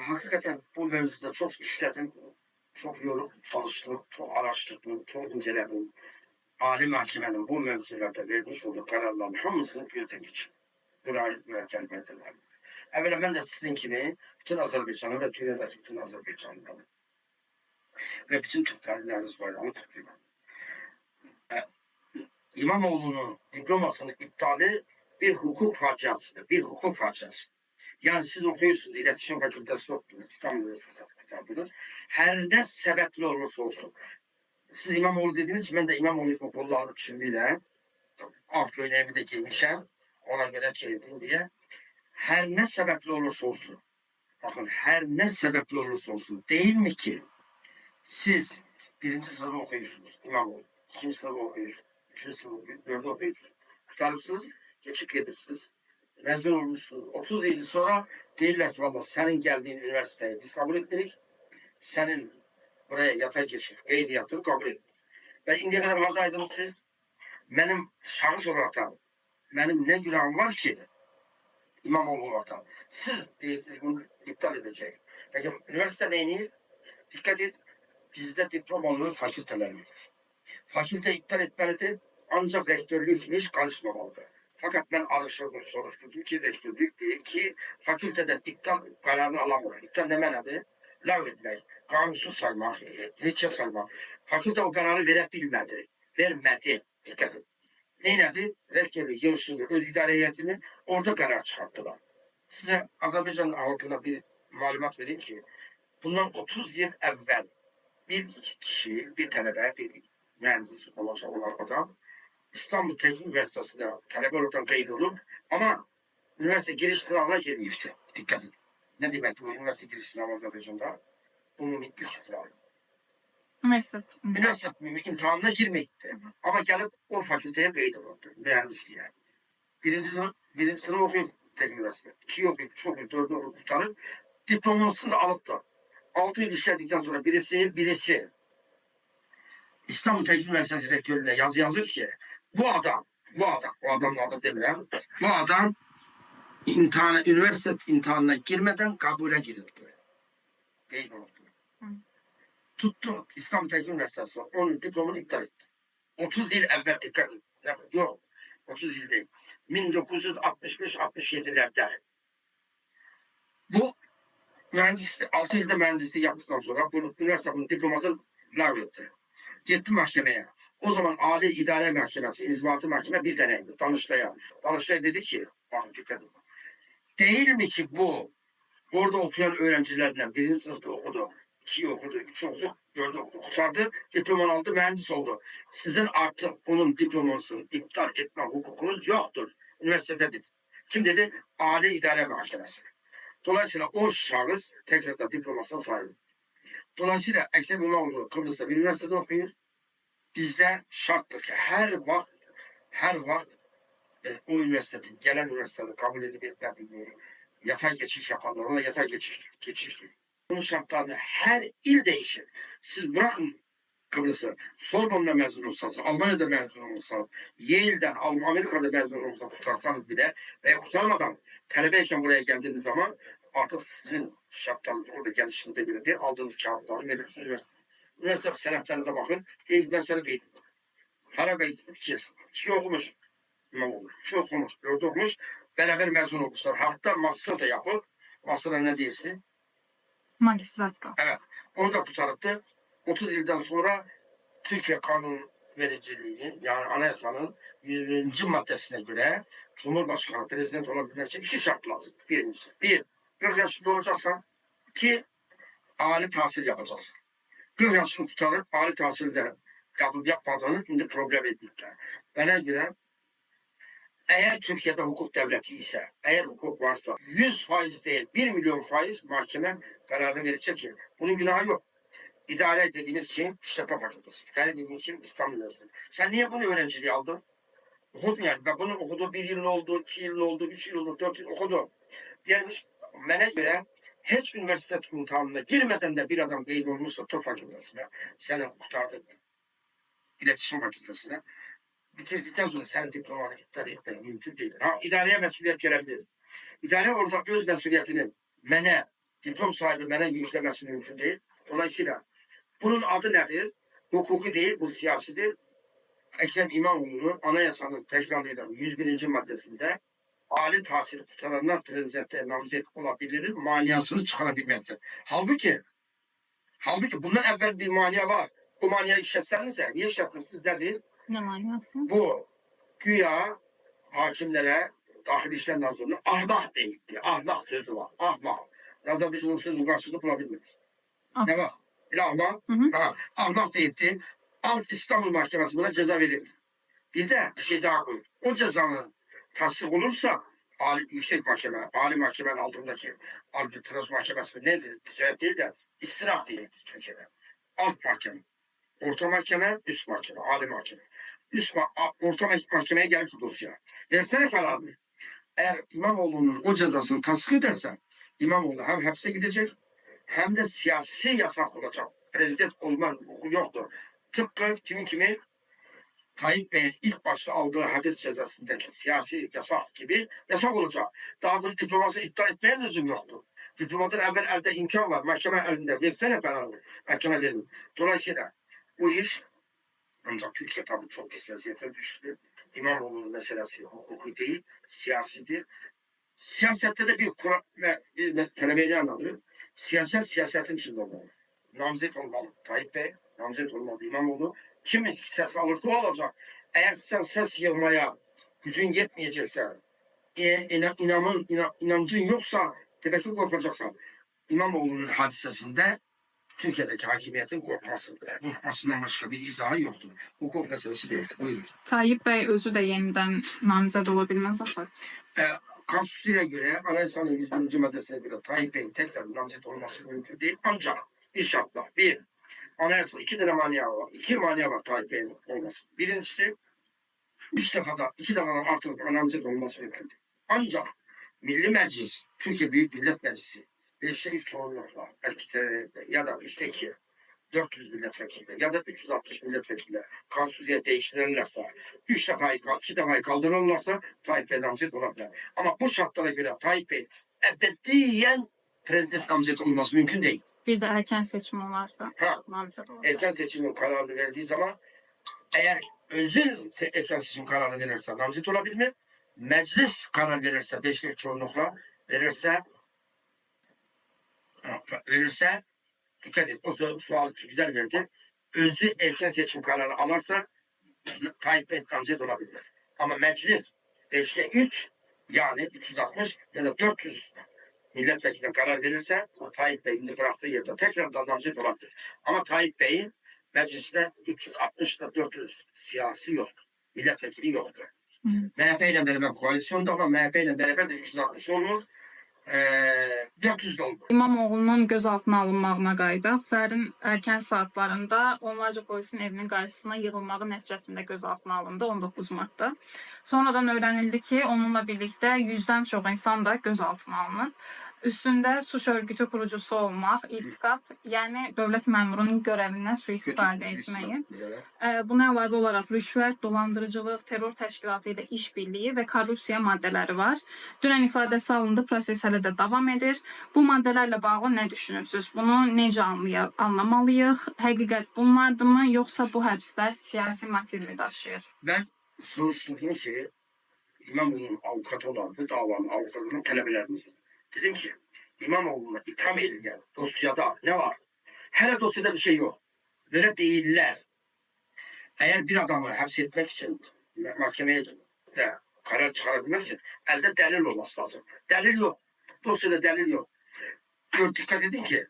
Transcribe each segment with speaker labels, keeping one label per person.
Speaker 1: Hakikaten bu mevzuda çok işledim, çok yorum çalıştım, çok araştırdım, çok inceledim. Ali Mahkemenin bu mevzularda vermiş olduğu kararların hamısını gözden geçirdim. Buraya mürekkep ettiler. Evvela ben de sizin gibi bütün Azerbaycan'ı ve Türkiye'deki bütün Azerbaycanlıları ve bütün Türklerin Nevruz Bayramı kutluyorum. İmamoğlu'nun diplomasının iptali bir hukuk faciasıdır. Bir hukuk faciası. Yani siz okuyorsunuz, iletişim fakültesi okudunuz, İstanbul Üniversitesi kitabını. Her ne sebeple olursa olsun. Siz İmamoğlu dediniz için ben de İmamoğlu okulları kimliğiyle alt göğneğimi de giymişim. Ona göre çevirdim diye. Her ne sebeple olursa olsun. Bakın her ne sebeple olursa olsun. Değil mi ki siz birinci sınıfı okuyorsunuz İmamoğlu. İkinci sınıfı okuyorsunuz. Üçüncü sınıfı, dördü okuyorsunuz. Kurtarırsınız, geçip gelirsiniz. Mezun olmuşsunuz. 30 yıl sonra değiller ki valla senin geldiğin üniversiteyi biz kabul etmedik. Senin buraya yatay geçir, ehliyatını kabul etmedik. Ben indiye kadar hardaydınız siz. Benim şahıs olarak da benim ne günahım var ki İmamoğlu olarak da. Siz değilsiniz bunu iptal edeceğim. Peki üniversite neyiniz? Dikkat et. Bizde diplomalı fakülteler midir? Fakülte iptal etmelidir. Ancak rektörlük hiç karışmamalıdır. Fakat ben araştırdım, soruşturdum ki rektörlük değil ki fakülteden iptal kararını alamıyor. İptal deme nedir? Lav etmek, kanunsuz saymak, hiçe saymak. Fakülte o kararı verebilmedi. Vermedi. Dikkat et. Neyledi? Rektörlük, yöneticilik, öz idare heyetini orada karar çıkarttılar. Size Azerbaycan halkına bir malumat vereyim ki bundan 30 yıl evvel bir kişi, bir talebe, bir mühendis olacak olan adam İstanbul Teknik Üniversitesi'nde talebe olarak kayıt olup ama üniversite giriş sınavına girmişti. Dikkat edin. Ne demek bu üniversite giriş sınavı Azerbaycan'da? Bunun ilk sınavı. Üniversite imtihanına girmekti. Ama gelip o fakülteye kayıt oldu. Mühendisliğe. Birinci sınıf okuyor Teknik Üniversitesi. 2 okuyup, çok okuyup, 4 okuyup tutarıp diplomasını da alıp da 6 yıl işledikten sonra birisi İstanbul Teknik Üniversitesi rektörüne yazı yazıyor ki bu adamın adı demiyorum. Bu adam üniversite imtihanına girmeden kabule girildi. Değil oldu. Tuttu İstanbul Teknik Üniversitesi onun diplomunu iptal etti. 30 yıl evvel dikkat edin. Yok 30 yıl değil. 1965-67'lerde. Bu mühendislik, 6 yılda mühendislik yaptıktan sonra bunu üniversitenin diplomasını lağvetti. Gitti mahkemeye. O zaman Ali İdare Mahkemesi, İnzibatı Mahkeme bir deneydi. Danıştay'a. Danıştay dedi ki, bakın dikkat edin. Değil mi ki bu orada okuyan öğrencilerden birinci sınıfta okudu, 2 okudu, 3 okudu, 4 okudu, kurtardı, diplomanı aldı, mühendis oldu. Sizin artık onun diplomasını iptal etme hukukunuz yoktur. Üniversitede dedi. Kim dedi? Ali İdare Mahkemesi. Dolayısıyla o şahıs tekrar diplomasına sahip. Dolayısıyla Ekrem İmamoğlu Kıbrıs'ta bir üniversitede okuyor. Bizde şarttır ki her vakit o üniversitenin, gelen üniversitenin kabul edip etmediğini, yatay geçiş yapanlarla yatay geçiş. Bunun şartlarını her il değişir. Siz bırakın Kıbrıs'ı, Sorbon'da mezun olsanız, Almanya'da mezun olsanız, Yale'den, Amerika'da mezun olsanız kurtarsanız bile veya kurtarmadan talebeyken buraya geldiğiniz zaman artık sizin şartlarınız orada gelişinize göre değil, aldığınız kağıtları verirsiniz üniversite. Üniversite senetlerinize bakın, ben seni değil. Hala kayıtlı 2 okumuş İmamoğlu, 2 okumuş, 4 okumuş, beraber mezun olmuşlar. Hatta master da yapıp, master'a ne diyorsun?
Speaker 2: Magistratka.
Speaker 1: Evet, onu da kurtarıp da 30 yıldan sonra Türkiye Kanun Vericiliği'nin yani anayasanın 100. maddesine göre Cumhurbaşkanı prezident olabilmek için 2 şart lazım. Birincisi, 40 yaşında olacaksan, 2 âli tahsil yapacaksın. 40 yaşını tutarıp âli tahsilde yapıp yapmadığını şimdi problem edildiler. Bana göre eğer Türkiye'de hukuk devleti ise, eğer hukuk varsa 100% değil 1 milyon faiz mahkeme kararını verecek ki bunun günahı yok. İdare dediğimiz için işletme fakültesi. İdare dediğimiz için İstanbul Üniversitesi. Sen niye bunu öğrenciliği aldın? Okudun yani. Ben bunu okudu 1 yıl oldu, 2 yıl oldu, 3 yıl oldu, 4 yıl okudu. Gelmiş bana göre hiç üniversite imtihanına girmeden de bir adam değil olmuşsa tıp fakültesine, seni kurtardı. İletişim fakültesine. Bitirdikten sonra senin diplomanı iptal etmek mümkün değil. Ha, idareye mesuliyet gelebilir. İdare orada öz mesuliyetini mene diplom sahibi bana yüklemesi mümkün değil. Dolayısıyla bunun adı nedir? Hukuki değil, bu siyasidir. Ekrem İmamoğlu'nun anayasanın tekrar eden 101. maddesinde âli tahsil tutanlar prezidente namzet olabilir, maniyasını çıkarabilmektir. Halbuki bundan evvel bir maniye var. Bu maniye işletsenize, niye işletmişsiniz nedir?
Speaker 2: Ne manası?
Speaker 1: Bu güya hakimlere dahil işler nazırlığı ahmak deyipti. Ahmak sözü var. Ahmak. Yazda biz onun sözünün karşılığını bulabilmiyoruz.
Speaker 2: Ah.
Speaker 1: Ne var? Bir ahmak.
Speaker 2: Hı hı.
Speaker 1: Ha, ahmak deyipti. Alt İstanbul Mahkemesi buna ceza verildi. Bir de bir şey daha koy. O cezanın tasdik olursa yüksek mahkeme, âli mahkemenin altındaki arbitraj mahkemesi nedir? Ticaret değil de istirahat değil Türkiye'de. Alt mahkeme, orta mahkeme, üst mahkeme, âli mahkeme. Orta mahkemeye gelip dosya. Versene kararını. Eğer İmamoğlu'nun o cezasını tasdik ederse İmamoğlu hem hapse gidecek hem de siyasi yasak olacak. Prezident olma hukuku yoktur. Tıpkı kimi Tayyip Bey'in ilk başta aldığı hapis cezasındaki siyasi yasak gibi yasak olacak. Daha bunu diploması iptal etmeye lüzum yoktur. Diplomadan evvel elde imkan var. Mahkeme elinde. Versene kararını. Mahkeme verin. Dolayısıyla bu iş ancak Türkiye tabii çok pis vaziyete düştü. İmamoğlu'nun meselesi hukuki değil, siyasidir. Siyasette de bir kural ve bir telebeyi anlatıyor. Siyasetin içinde olmalı. Namzet olmalı. Tayyip Bey namzet olmalı. İmamoğlu kim ses alırsa o olacak. Eğer sen ses yığmaya gücün yetmeyecekse, inancın yoksa demek ki korkacaksın. İmamoğlu'nun hadisesinde Türkiye'deki hakimiyetin korkmasından başka bir izahı yoktur. Hukuk meselesi değil. Buyurun.
Speaker 2: Tayyip Bey özü de yeniden namzet olabilmez afak.
Speaker 1: Konstitüsyoya göre, anayasanın 101. maddesine göre Tayyip Bey'in tekrar namzet olması mümkün değil. Ancak bir şartla. Bir, anayasa 2 tane mania var. 2 mania var Tayyip Bey'in olması. Birincisi 2 defadan artık namzet olması mümkün değil. Ancak Milli Meclis, Türkiye Büyük Millet Meclisi 5'te 3 çoğunlukla ya da 3'te 2 400 milletvekili ya da 360 milletvekili kansuliye değiştirirlerse 2 defayı kaldırırlarsa Tayyip Bey namzet olabilir. Ama bu şartlara göre Tayyip Bey ebediyen prezident namzet olması mümkün değil.
Speaker 2: Bir de erken seçim olarsa namzet olur.
Speaker 1: Erken seçimin kararını verdiği zaman eğer özül erken seçim kararı verirse namzet olabilir mi? Meclis karar verirse 5'lik çoğunlukla verirse dikkat et, o sualı güzel verdi. Özü erken seçim kararı alırsa Tayyip Bey namzet olabilir. Ama meclis 5'te 3 yani 360 ya da 400 milletvekiline karar verirse Tayyip Bey'in bıraktığı yerde tekrardan namzet olabilir. Ama Tayyip Bey'in mecliste 360 ile 400 siyasi yoktur. Milletvekili yoktur. MHP ile beraber koalisyonda ama MHP ile beraber de 360 olmaz. 400 oldu.
Speaker 2: İmamoğlu'nun gözaltına alınmağına qayıdaq. Səhərin erken saatlarında onlarca polisin evinin qarşısına yığılmağı nəticəsində gözaltına alındı 19 Mart'ta. Sonradan öğrenildi ki onunla birlikte 100'den çok insan da gözaltına alınıb. Üstünde suç örgütü kurucusu olmaq, iltikab, yani dövlət məmurunun görəvindən sui-istifadə etməyi. Buna əlavə olaraq rüşvət, dolandırıcılıq, terror təşkilatı ilə işbirliği və korrupsiya maddeləri var. Dünən ifadəsi alındı, proses hələ də davam edir. Bu maddelerle bağlı ne düşünürsünüz? Bunu necə anlamalıyıq? Həqiqət bunlardırmı, yoksa bu həbslər siyasi motiv mi daşıyır?
Speaker 1: Ben soruşturdum ki İmamoğlu'nun avukatı olan bu davanın avukatının talebelerimiz. Dedim ki İmamoğlu'na itham edilen dosyada ne var? Her dosyada bir şey yok. Böyle değiller. Eğer bir adamı hapsetmek için mahkemeye de karar çıkarabilmek için elde delil olması lazım. Delil yok. Dosyada delil yok. Dikkat edin ki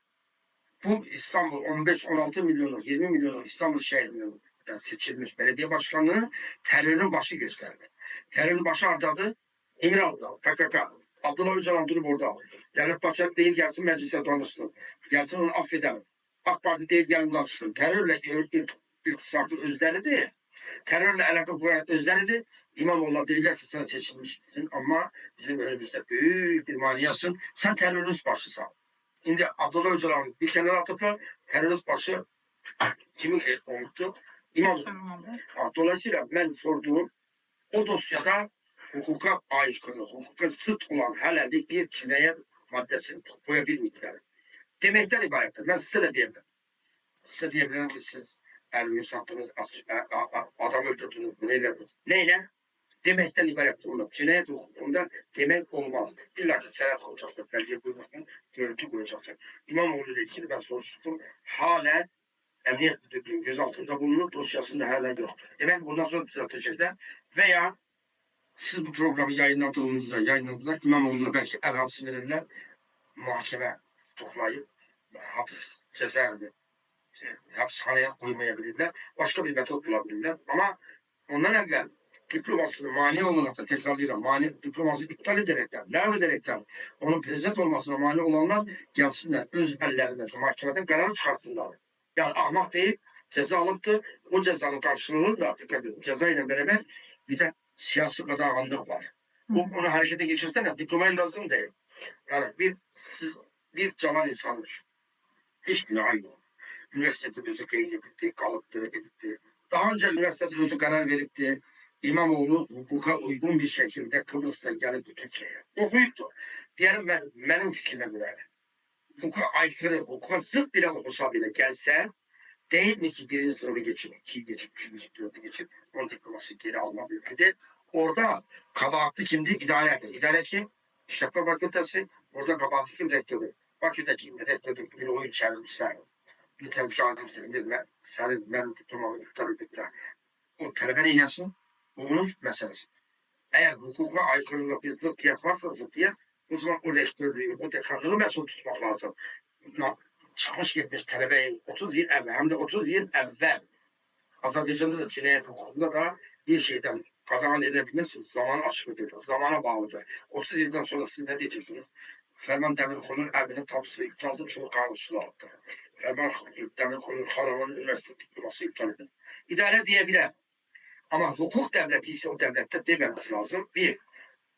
Speaker 1: bu İstanbul 15-16 milyonluk 20 milyonluk İstanbul şehrinin seçilmiş belediye başkanlığı terörün başı gösterdi. Terörün başı ardadı. İmralı'da PKK. Abdullah Öcalan durup orada. Devlet Bahçeli değil gelsin meclise danışsın. Gelsin onu affedemem. AK Parti değil gelin danışsın. Terörle iltisaklı özleridir. Terörle alakalı bu özleridir. İmamoğlu'na değiller ki sen seçilmişsin ama bizim önümüzde büyük bir maniyasın. Sen terörist başısın. Şimdi Abdullah Öcalan'ı bir kenara atıp terörist başı kimin olmuştu? İmamoğlu. Dolayısıyla ben sorduğum o dosyada hukuka aykırı, hukuka zıt olan herhalde bir cinayet maddesini koyabilmediler. demekten ibarettir. Ben size de diyebilirim. Size diyebilirim ki siz elini sattınız, adam öldürdünüz, neyle? Demekten ibarettir. Onu cinayet hukukunda demek olmaz. İlla ki senet koyacaksın, belge koyacaksın, görüntü koyacaksın. İmamoğlu ile ilgili ben soruşturdum. Hala emniyet müdürlüğünün gözaltında bulunur, dosyasında hala yok. Demek ki bundan sonra düzeltecekler. Veya siz bu programı yayınladığınızda İmamoğlu'na belki ev hapsi verirler, muhakeme toplayıp hapis cezaevinde hapishaneye koymayabilirler. Başka bir metot bulabilirler. Ama ondan evvel diplomasını mani olarak da tekrarlayalım. Diploması iptal ederekten, lağv ederekten onun prezident olmasına mani olanlar gelsinler öz ellerinde mahkemeden kararı çıkartsınlar. Yani ahmak deyip ceza alıptı. O cezanın karşılığını da dikkat edin. Ceza ile beraber bir de siyasi qadağanlıq var. Onu harekete geçirsene diplomaya lazım değil. Yani bir canan insanmış. Hiç günahı yok. Üniversitede özü qeyd edildi, kalıptı, edildi. Daha önce üniversitede özü karar veripti. İmamoğlu hukuka uygun bir şekilde Kıbrıs'ta gelip Türkiye'ye okuyuptu. Diyelim benim fikrime göre hukuka aykırı, hukuka zıt bile okusa bile gelse değil mi ki birinci sınıfı geçin, ikiyi geçin, üçüncü, dördü geçin, onun diploması geri alma mümkün. Orada kabahatli kimdi? İdare eder. İdare kim? İşletme fakültesi. Orada kabahatli kim? Rektörü. Fakülteki rektörü bir oyun çevirmişler. Bir tevkâd ettiğinde ben diplomamı iptal ettikler. O talebe neylesin? Onun meselesi. Eğer hukuka aykırılık bir zıttiyet varsa zıttiyet, o zaman o rektörlüğü, o dekanlığı mesul tutmak lazım. Çıkmış gitmiş talebeyi 30 yıl evvel, hem de 30 yıl evvel. Azerbaycan'da da cinayet hukukunda da bir şeyden kazanın edebilmezsiniz. Zaman aşkıdır, zamana bağlıdır. 30 yıldan sonra siz ne diyeceksiniz? Ferman Demirkol'un evinin tapusu iptaldır, çünkü kanunsuz aldı. Ferman Demirkol'un hanımının üniversite diploması iptal edin. İdare diyebilir. Ama hukuk devleti ise o devlette dememiz lazım. Bir,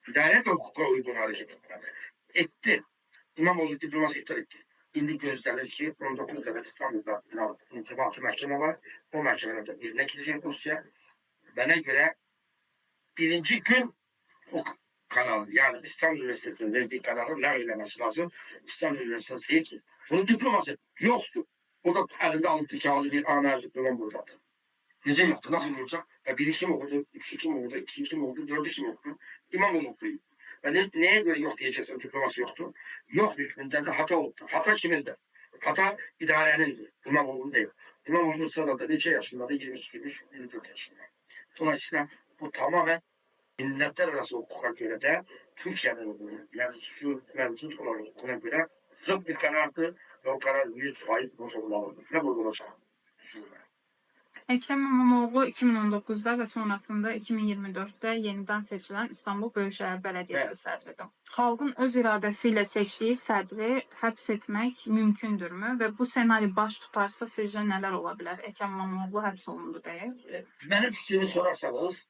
Speaker 1: idare de hukuka uygun hareket etmeli. Etti. İmamoğlu diploması iptal etti. Şimdi gözleri ki 19 Devlet İstanbul'da intibatı mahkeme var. O mahkemelerde birine gidecek Rusya. Bana göre birinci gün o kanal, yani İstanbul Üniversitesi'nin verdiği kararı lağveylemesi lazım. İstanbul Üniversitesi değil ki. Bunun diploması yoktu. O da elinde alıp kağıdı bir ana diploma buradadır. Nece yoktu? Nasıl olacak? Bir kim okudu, üç kim okudu, iki kim okudu, dört kim okudu. İmamoğlu okuyor. Neye göre yok diyeceksin, diploması yoktu? Yok hükmünden de hata oldu. Hata kiminde? Hata idarenin, İmamoğlu'nun değil. İmamoğlu'nun sırada neçe yaşında? 23-24 yaşında. Dolayısıyla bu tamamen milletler arası hukuka göre de Türkiye'nin mevcut olan hukukuna göre zıt bir karardı ve o karar 100% bozulmalıdır. Ne bozulacak? Düşünüyorum.
Speaker 2: Ekrem İmamoğlu 2019'da ve sonrasında 2024'te yeniden seçilen İstanbul Büyükşehir Belediyesi sədridir. Halkın öz iradesiyle seçtiği sədri həbs etmek mümkündür mü? Ve bu senaryo baş tutarsa sizce neler olabilir? Ekrem İmamoğlu həbs olundu diye.
Speaker 1: Benim fikrimi sorarsanız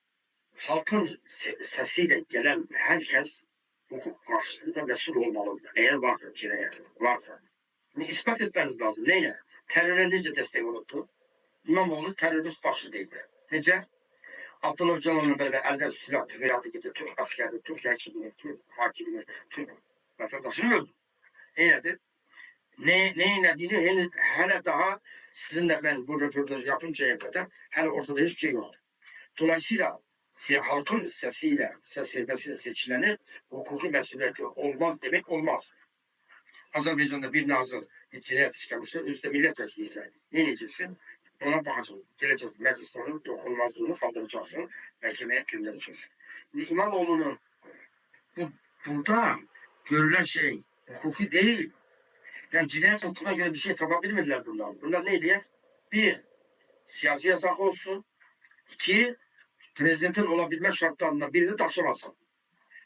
Speaker 1: halkın sesiyle gelen herkes hukuk karşısında mesul olmalıdır. Eğer varsa cinayet varsa. İspat etmeniz lazım. Neyle? Teröre nece destek olundu? İmamoğlu terörist başı değildi. Nece? Abdullah Öcalan'la beraber elde silah tüfeği aldı gitti. Türk askeri, Türk hekimini, Türk hakimini, Türk vatandaşını öldü. Neydi? Neyin dediğini hele daha sizinle ben bu röportajı yapıncaya kadar hele ortada hiçbir şey yok. Dolayısıyla halkın sesiyle seçileni hukuki mesuliyeti olmaz demek olmaz. Azerbaycan'da bir nazır bir cinayet işlemişse üstte milletvekili ise ne diyeceksin? Ona bakacaksın. Geleceğiz meclis onu dokunulmazlığını kaldıracaksın. Mahkemeye göndereceksin. İmamoğlu'nun burada görülen şey hukuki değil. Yani cinayet hukukuna göre bir şey tapabilmirler bunlar. Bunlar ne diye? Bir, siyasi yasak olsun. İki, prezidentin olabilme şartlarından birini taşımasın.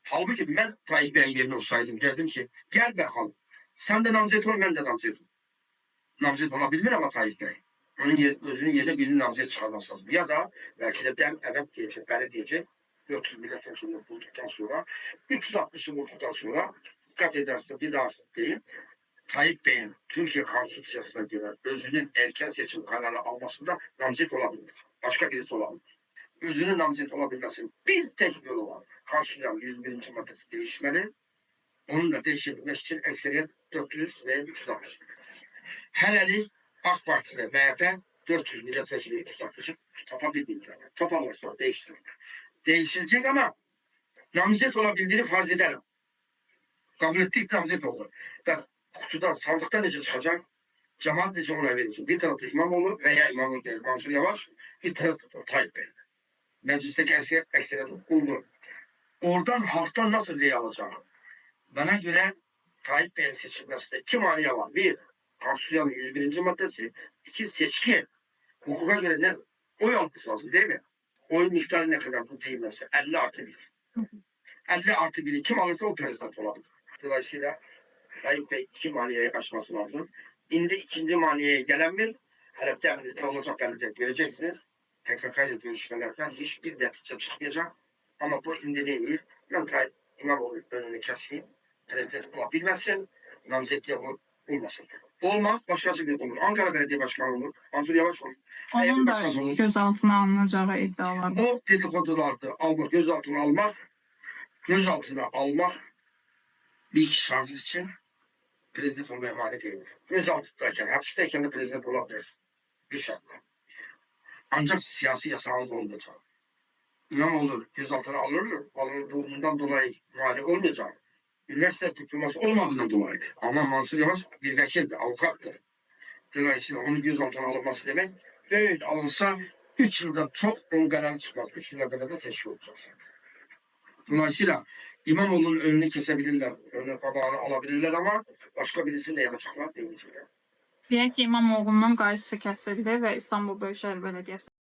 Speaker 1: Halbuki ben Tayyip Bey'in yerine olsaydım derdim ki gel bakalım. Sen de namzet ol, ben de namzet ol. Namzet olabilir ama Tayyip Bey. Onun özünün yerine birini namzet çıkarması lazım. Ya da belki de ben evet diyecek, ben diyecek. 400 milletvekilini bulduktan sonra 360'ı bulduktan sonra dikkat ederse bir daha diyeyim. Tayyip Bey'in Türkiye Konstitüsyonu'na göre özünün erken seçim kararı almasında namzet olabilir. Başka birisi olabilir. Özünün namzet olabilmesinin bir tek yolu var. Kanunun 101. maddesi değişmeli. Onun da değişebilmek için ekseriyet 400 ve 360. Hələlik AK Parti ve MHP 400 milletvekili statüsü tapabildiler. Toparlarsa değiştirilir. Değişilecek ama namzet olabildiğini farz edelim. Kabul ettik, namzet oldu. Bak kutudan, sandıktan nece çıkacak? Cemaat nece ona verecek? Bir tarafta İmamoğlu veya İmamoğlu değil, Mansur Yavaş, bir tarafta da Tayyip Bey. Meclisteki ekseriyeti buldu. Oradan halktan nasıl rey alacak? Bana göre Tayyip Bey'in seçilmesinde iki maniye var. Bir, Konstitusyon 101. maddesi. İki, seçki. Hukuka göre ne? Oy alması lazım değil mi? Oy miktarı ne kadar bu değil mesela? 50 artı 1. 50 artı 1'i kim alırsa o prezident olabilir. Dolayısıyla Tayyip Bey iki maniyeye aşması lazım. İndi ikinci maniyeye gelen bir hedefte emniyette olacak belirtecek. Göreceksiniz. PKK ile görüşmelerden hiçbir netice çıkmayacak. Ama bu indi değil. Ben Tayyip İmamoğlu önünü keseyim. Prezident olabilmesin. Namzetliğe olmasın. Olmaz, başkası bir olur. Ankara Belediye Başkanı olur. Mansur Yavaş olur.
Speaker 2: Onun da
Speaker 1: Başkası olur.
Speaker 2: gözaltına alınacağı iddialar var.
Speaker 1: O dedikodularda almak, gözaltına almak bir kişi şahsı için prezident olmaya mani değil. Gözaltındayken, hapisteyken de prezident olabilirsin. Bir şartla. Ancak siyasi yasağınız olmayacak. İmamoğlu gözaltına alındığından dolayı mani olmayacak. Üniversite diploması olmadığından dolayı. Ama Mansur Yavaş bir vekildi, avukattı. Dolayısıyla onun gözaltına alınması demek, böyle alınsa 3 yılda çok onun kararı çıkmaz. 3 yıla kadar da teşvik olacaksın. Dolayısıyla İmamoğlu'nun önünü kesebilirler, önüne tabağını alabilirler ama başka birisini de yapacaklar değil.
Speaker 2: Deyək ki, İmamoğlu'nun qarşısı kəsildi və İstanbul Böyükşəhər Belediyesi